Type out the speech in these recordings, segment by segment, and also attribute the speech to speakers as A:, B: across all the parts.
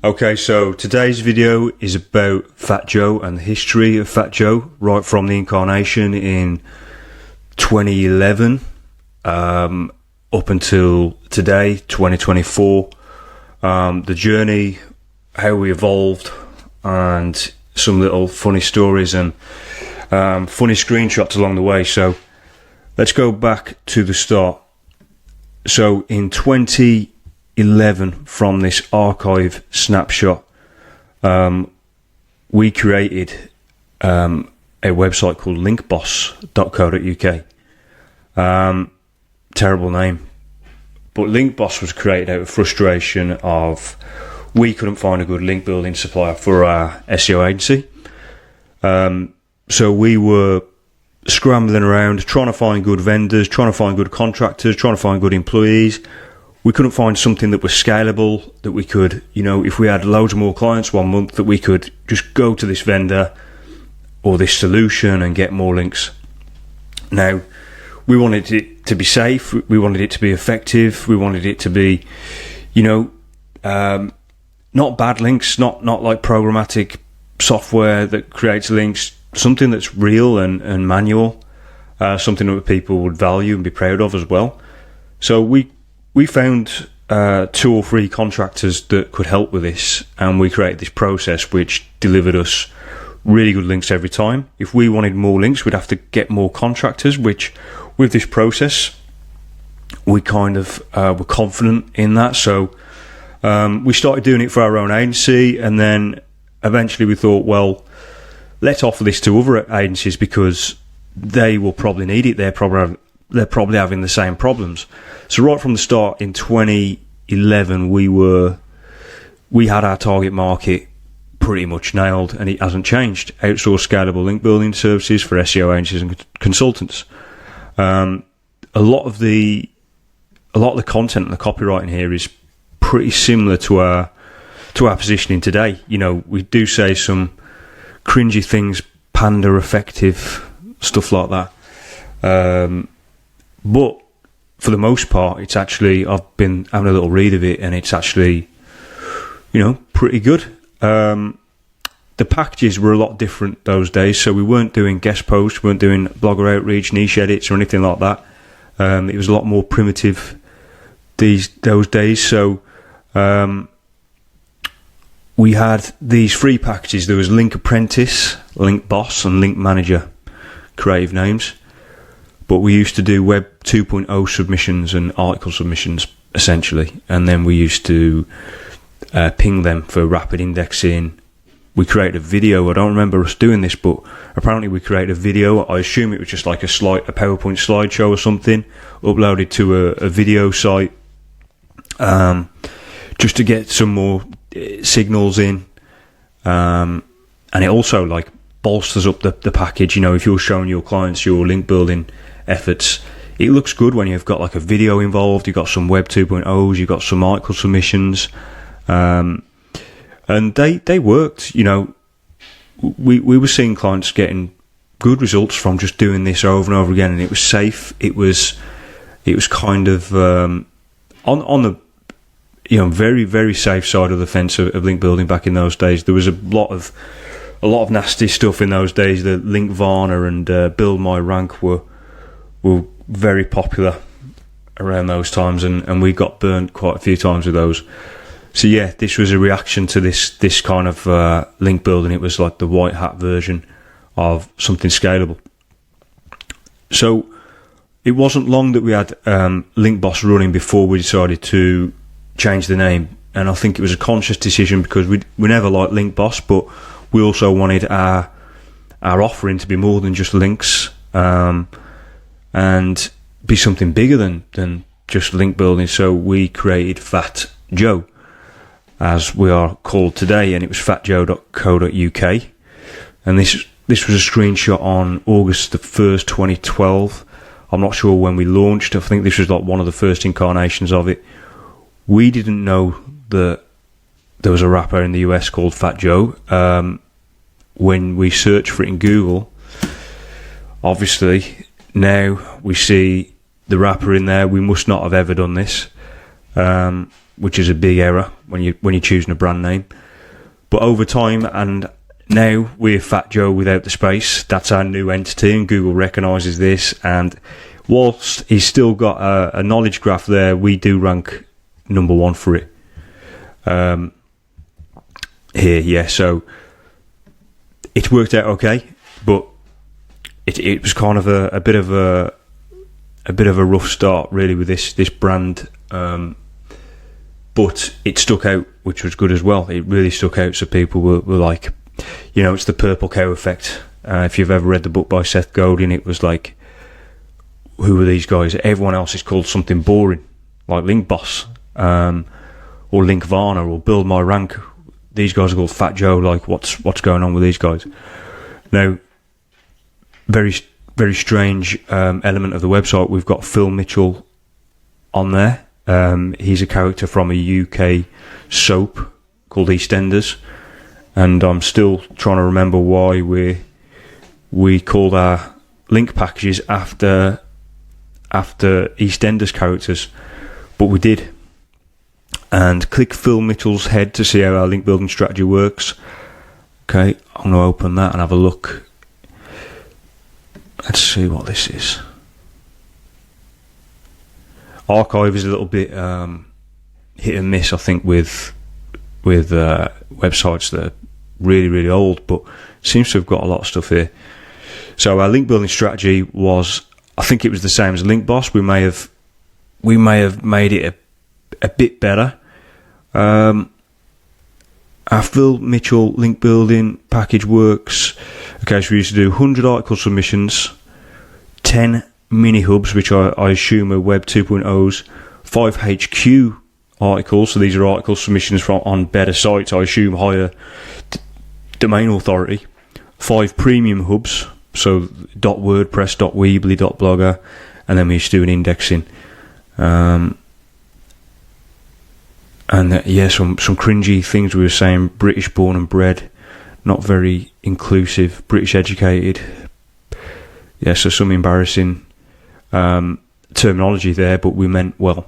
A: Okay, so today's video is about Fat Joe and the history of Fat Joe, right from the incarnation in 2011 up until today, 2024. The journey, how we evolved, and some little funny stories and funny screenshots along the way. So let's go back to the start. So in 2011, from this archive snapshot, we created a website called LinkBoss.co.uk. Terrible name, but LinkBoss was created out of frustration of we couldn't find a good link building supplier for our SEO agency. So we were scrambling around trying to find good vendors, trying to find good contractors, trying to find good employees. We couldn't find something that was scalable, that we could, if we had loads more clients one month, that we could just go to this vendor or this solution and get more links. Now, we wanted it to be safe, we wanted it to be effective, we wanted it to be, not bad links, not like programmatic software that creates links, something that's real and manual, something that people would value and be proud of as well. So we found 2 or 3 contractors that could help with this, and we created this process which delivered us really good links every time. If we wanted more links, we'd have to get more contractors, which with this process we kind of were confident in that. So we started doing it for our own agency, and then eventually we thought, well, let's offer this to other agencies because they will probably need it. They're probably having the same problems. So right from the start in 2011, we had our target market pretty much nailed, and it hasn't changed. Outsourced scalable link building services for SEO agencies and consultants. A lot of the content and the copywriting here is pretty similar to our positioning today. We do say some cringy things, panda effective, stuff like that. But for the most part, it's actually, I've been having a little read of it, and it's actually, pretty good. The packages were a lot different those days, so we weren't doing guest posts, we weren't doing blogger outreach, niche edits, or anything like that. It was a lot more primitive those days. So we had these free packages. There was Link Apprentice, Link Boss, and Link Manager, creative names. But we used to do Web 2.0 submissions and article submissions, essentially. And then we used to ping them for rapid indexing. We created a video. I don't remember us doing this, but apparently we created a video. I assume it was just like a PowerPoint slideshow or something, uploaded to a video site, just to get some more signals in. And it also bolsters up the package. If you're showing your clients your link building efforts, it looks good when you've got a video involved, you've got some Web 2.0s, you've got some article submissions, and they worked. We were seeing clients getting good results from just doing this over and over again, and it was safe. It was kind of on the very, very safe side of the fence of link building back in those days. There was a lot of nasty stuff in those days. The Link Varna and Build My Rank were very popular around those times, and we got burnt quite a few times with those. So yeah, this was a reaction to this kind of link building. It was like the white hat version of something scalable. So it wasn't long that we had LinkBoss running before we decided to change the name, and I think it was a conscious decision because we never liked LinkBoss, but we also wanted our offering to be more than just links, and be something bigger than just link building. So we created Fat Joe, as we are called today, and it was fatjoe.co.uk. And this was a screenshot on August the 1st, 2012. I'm not sure when we launched. I think this was one of the first incarnations of it. We didn't know that there was a rapper in the US called Fat Joe. When we searched for it in Google, obviously now we see the rapper in there. We must not have ever done this. which is a big error when you're choosing a brand name. But over time, and now we're Fat Joe without the space. That's our new entity, and Google recognises this. And whilst he's still got a knowledge graph there, we do rank number 1 for it. Here, yeah. So it's worked out okay, but it was kind of a bit of a rough start really with this brand. But it stuck out, which was good as well. It really stuck out, so people were like, it's the purple cow effect. If you've ever read the book by Seth Godin, it was like, who are these guys? Everyone else is called something boring, like LinkBoss, or Linkvana, or Build My Rank. These guys are called Fat Joe. Like, what's going on with these guys? Now, very, very strange element of the website. We've got Phil Mitchell on there. He's a character from a UK soap called EastEnders, and I'm still trying to remember why we called our link packages after EastEnders characters, but we did. And click Phil Mitchell's head to see how our link building strategy works. Okay, I'm going to open that and have a look. Let's see what this is. Archive is a little bit hit and miss, I think, with websites that are really, really old, but seems to have got a lot of stuff here. So our link building strategy was, I think it was the same as LinkBoss. We may have made it a bit better. Our Phil Mitchell link building package works. Okay, so we used to do 100 article submissions, 10 mini hubs, which I assume are Web 2.0's, 5 HQ articles, so these are article submissions on better sites, I assume higher domain authority, 5 premium hubs, so .wordpress, .weebly, .blogger, and then we used to do an indexing. Some cringy things we were saying, British born and bred, not very inclusive, British educated. Yeah, so some embarrassing terminology there, but we meant well.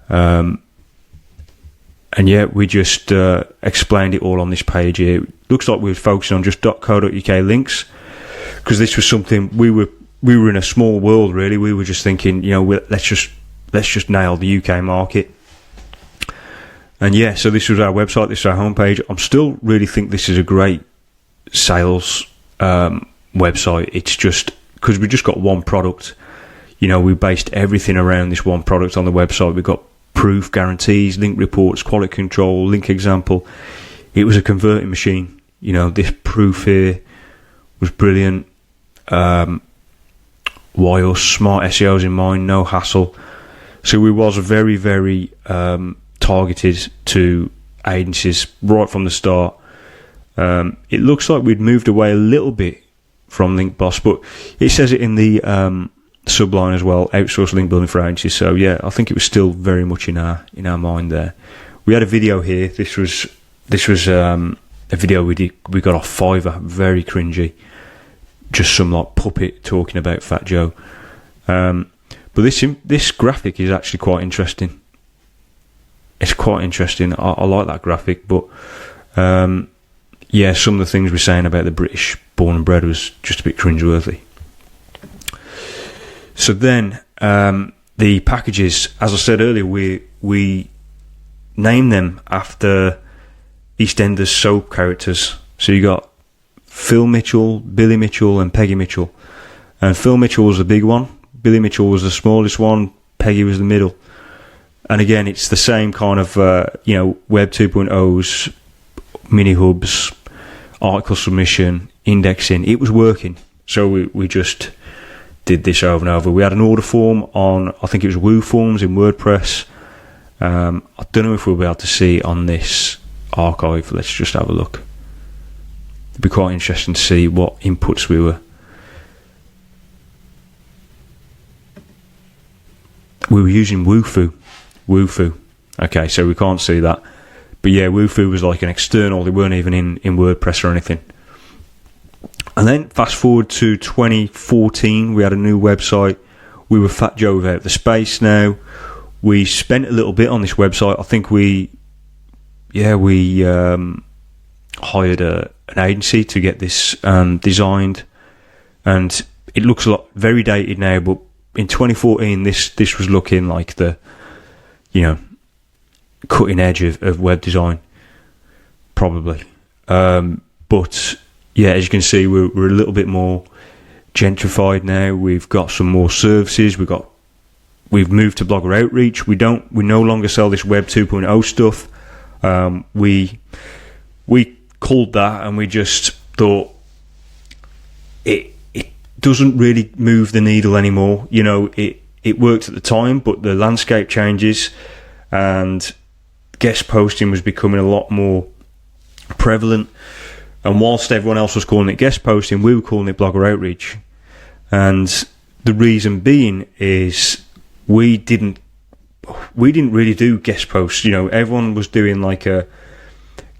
A: And yeah, we just explained it all on this page here. It looks like we were focusing on just .co.uk links, because this was something we were in a small world really. We were just thinking, let's just nail the UK market. And yeah, so this was our website, this is our homepage. I'm still really think this is a great sales website. It's just because we just got one product. We based everything around this one product on the website. We've got proof, guarantees, link reports, quality control, link example. It was a converting machine. This proof here was brilliant. Why us? Smart SEOs in mind, no hassle. So we was very, very targeted to agencies right from the start. It looks like we'd moved away a little bit from LinkBoss, but it says it in the subline as well, outsource link building for agencies. So yeah, I think it was still very much in our mind there. We had a video here. This was a video we got off Fiverr, very cringy, just some like puppet talking about Fat Joe. But this graphic is actually quite interesting. It's quite interesting. I like that graphic, but some of the things we're saying about the British born and bred was just a bit cringeworthy. So then the packages, as I said earlier, we named them after EastEnders soap characters. So you got Phil Mitchell, Billy Mitchell, and Peggy Mitchell. And Phil Mitchell was the big one, Billy Mitchell was the smallest one, Peggy was the middle. And again, it's the same kind of Web 2.0's, mini hubs, article submission, indexing. It was working, so we just did this over and over. We had an order form on, I think it was Woo Forms in WordPress. I don't know if we'll be able to see on this archive. Let's just have a look. It'd be quite interesting to see what inputs we were using. Woofu. Okay, so we can't see that. But yeah, Woofu was like an external. They weren't even in WordPress or anything. And then fast forward to 2014, we had a new website. We were Fat Joe without the space now. we spent a little bit on this website. I think we hired an agency to get this designed, and it looks very dated now, but in 2014 this was looking like the cutting edge of web design, probably. But yeah, as you can see, we're a little bit more gentrified now. We've got some more services. We've moved to Blogger Outreach. We no longer sell this Web 2.0 stuff. We called that, and we just thought it doesn't really move the needle anymore. It worked at the time, but the landscape changes, and guest posting was becoming a lot more prevalent. And whilst everyone else was calling it guest posting, we were calling it Blogger Outreach. And the reason being is we didn't really do guest posts. Everyone was doing like a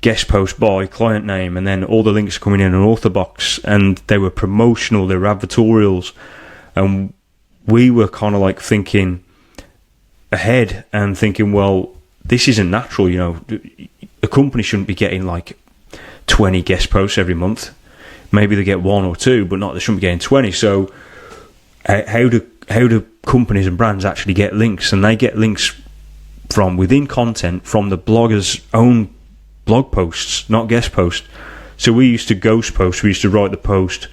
A: guest post by client name, and then all the links coming in an author box, and they were promotional, they were advertorials, and we were kind of like thinking ahead and thinking, well, this isn't natural. A company shouldn't be getting like 20 guest posts every month. Maybe they get 1 or 2, but they shouldn't be getting 20. So how do companies and brands actually get links? And they get links from within content, from the blogger's own blog posts, not guest posts. So we used to ghost post. We used to write the post,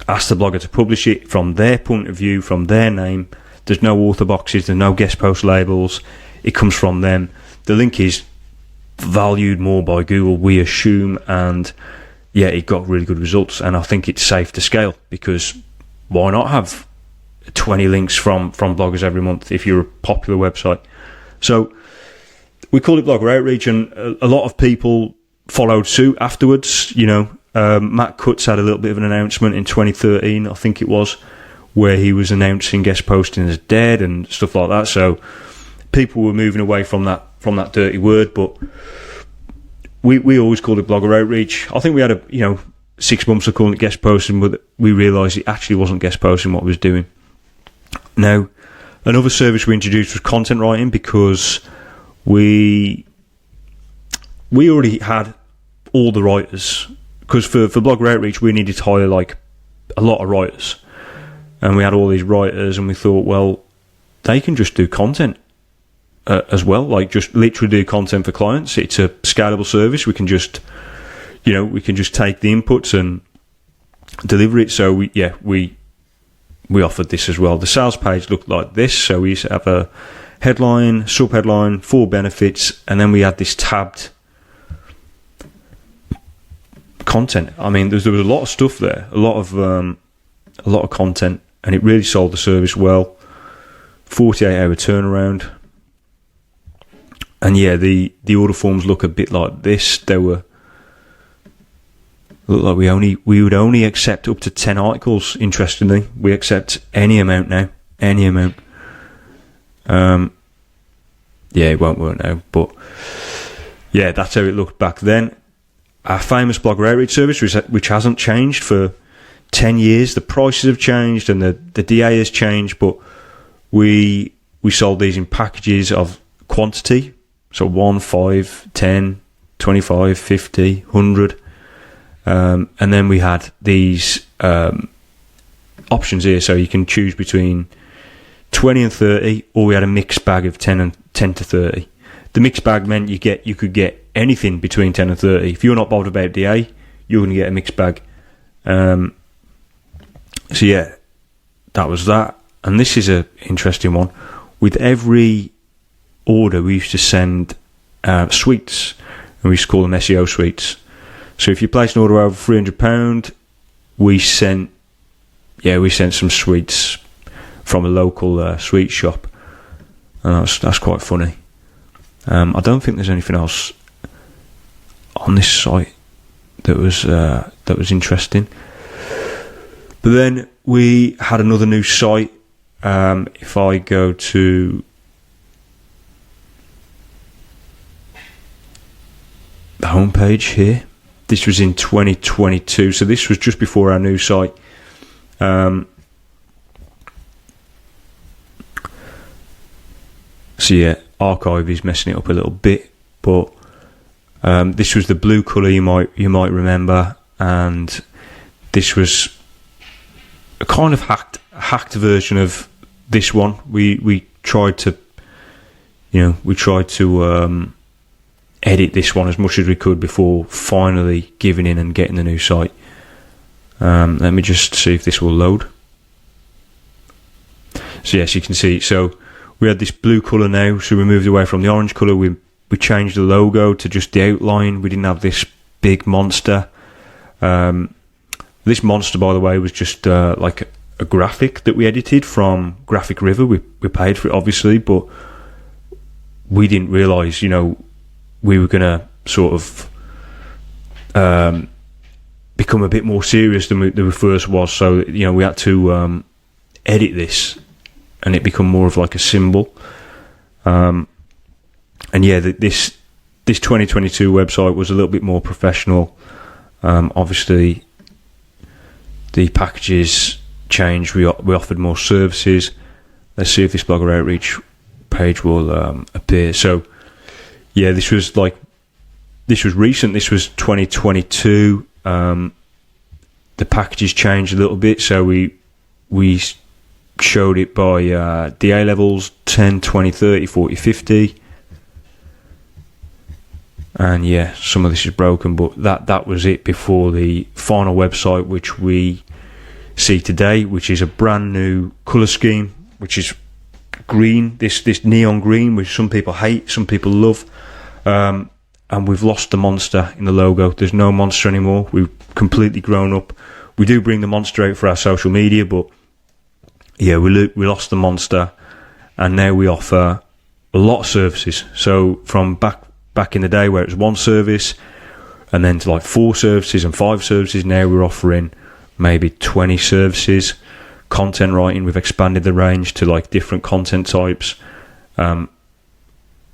A: ask the blogger to publish it from their point of view, from their name. There's no author boxes, there's no guest post labels. It comes from them. The link is valued more by Google, we assume, and yeah, it got really good results. And I think it's safe to scale, because why not have 20 links from bloggers every month if you're a popular website? So we called it Blogger Outreach, and a lot of people followed suit afterwards. Matt Cutts had a little bit of an announcement in 2013, I think it was, where he was announcing guest posting as dead and stuff like that. So people were moving away from that dirty word, but we always called it Blogger Outreach. I think we had 6 months of calling it guest posting, but we realised it actually wasn't guest posting what we was doing. Now, another service we introduced was content writing, because we already had all the writers. Because for Blogger Outreach, we needed to hire like a lot of writers, and we had all these writers, and we thought, well, they can just do content as well, like just literally do content for clients. It's a scalable service. We can just take the inputs and deliver it. So we offered this as well. The sales page looked like this. So we used to have a headline, sub-headline, 4 benefits, and then we had this tabbed content. I mean, there was a lot of stuff there, a lot of content, and it really sold the service well. 48-hour turnaround. And yeah, the order forms look a bit like this. Look like we would only accept up to 10 articles. Interestingly, we accept any amount now, any amount. Yeah, it won't work now, but yeah, that's how it looked back then. Our famous Blogger Outreach service, which hasn't changed for 10 years. The prices have changed and the DA has changed, but we sold these in packages of quantity. So 1, 5, 10, 25, 50, 100. And then we had these options here, so you can choose between 20 and 30, or we had a mixed bag of 10 to 30. The mixed bag meant you could get anything between 10 and 30. If you're not bothered about DA, you're going to get a mixed bag. So yeah, that was that. And this is an interesting one. With every order, we used to send suites, and we used to call them SEO suites. So if you place an order over £300, we sent some sweets from a local sweet shop, and that's quite funny. I don't think there's anything else on this site that was interesting. But then we had another new site. If I go to the homepage here, this was in 2022, so this was just before our new site. So yeah, archive is messing it up a little bit, but this was the blue colour you might remember, and this was a kind of hacked version of this one. We tried to edit this one as much as we could before finally giving in and getting the new site. Let me just see if this will load. So yes, you can see, so we had this blue colour now, so we moved away from the orange colour. We changed the logo to just the outline. We didn't have this big monster. This monster, by the way, was just like a graphic that we edited from Graphic River. We paid for it, obviously, but we didn't realise, we were going to sort of become a bit more serious than we first was. So, we had to edit this and it become more of like a symbol. And yeah, this 2022 website was a little bit more professional. Obviously, the packages changed. We offered more services. Let's see if this blogger outreach page will appear. So yeah, this was recent. This was 2022. The packages changed a little bit, so we showed it by DA levels 10, 20, 30, 40, 50. And yeah, some of this is broken, but that was it before the final website, which we see today, which is a brand new colour scheme, which is green, this neon green, which some people hate, some people love. And we've lost the monster in the logo. There's no monster anymore. We've completely grown up. We do bring the monster out for our social media, but yeah, we lost the monster, and now we offer a lot of services. So from back in the day where it was one service, and then to like 4 services and 5 services, now we're offering maybe 20 services. Content writing, we've expanded the range to like different content types.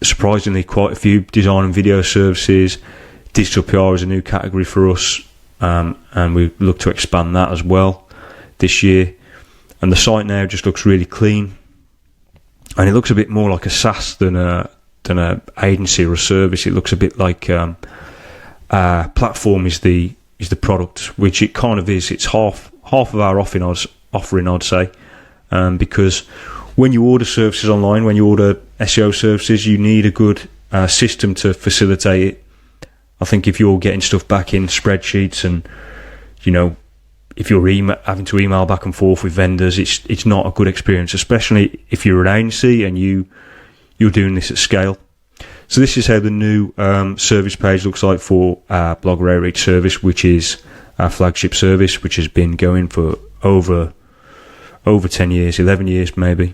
A: Surprisingly, quite a few design and video services. Digital PR is a new category for us, and we look to expand that as well this year. And the site now just looks really clean, and it looks a bit more like a SaaS than a agency or a service. It looks a bit like platform is the product, which it kind of is. It's half of our offering, I'd say, because when you order services online, when you order SEO services, you need a good system to facilitate it. I think if you're getting stuff back in spreadsheets, and if you're having to email back and forth with vendors, it's not a good experience, especially if you're an agency and you're doing this at scale. So this is how the new service page looks like for our Blogger Outreach service, which is our flagship service, which has been going for over 10 years, 11 years maybe.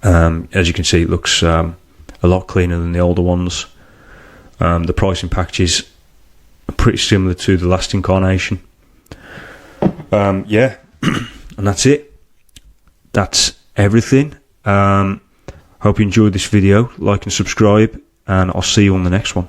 A: As you can see, it looks a lot cleaner than the older ones. The pricing packages are pretty similar to the last incarnation. Yeah, and that's it. That's everything. Hope you enjoyed this video. Like and subscribe, and I'll see you on the next one.